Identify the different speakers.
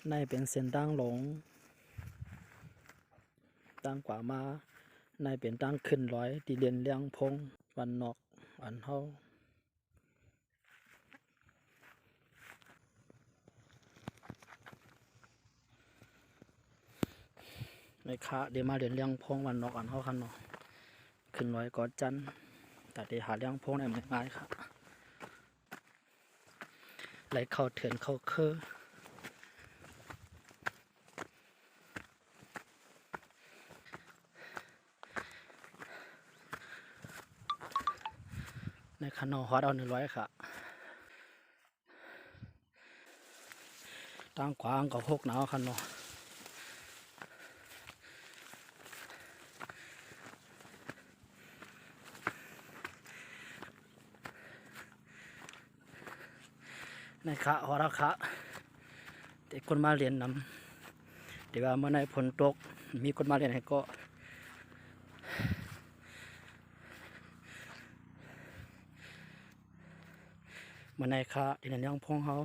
Speaker 1: ในเป็นเส้นตั้งหลงตั้งกว่ามาในเป็นตั้งขึ้นร้อยตีเรียนเลี้ยงพงวันนอกวันเฮาในขาเดี๋ยวมาเรียนเลี้ยงพงวันนอกวันเฮาคันเนาะขึ้นร้อยกอดจันแต่เดี๋ยวหาเลี้ยงพงได้ไม่ง่ายค่ะไหลเข้าเถื่อนเข้าเคอในคันนอฮอตเอา100ค่ะตั้งกว้างกับ6หนาวคันนอในขาฮอตค่ะแต่คนมาเรียนนำเดี๋ยวว่าเมื่อในฝนตกมีคนมาเรียนให้ก็เมื่อในขาเรียนยังพงเฮา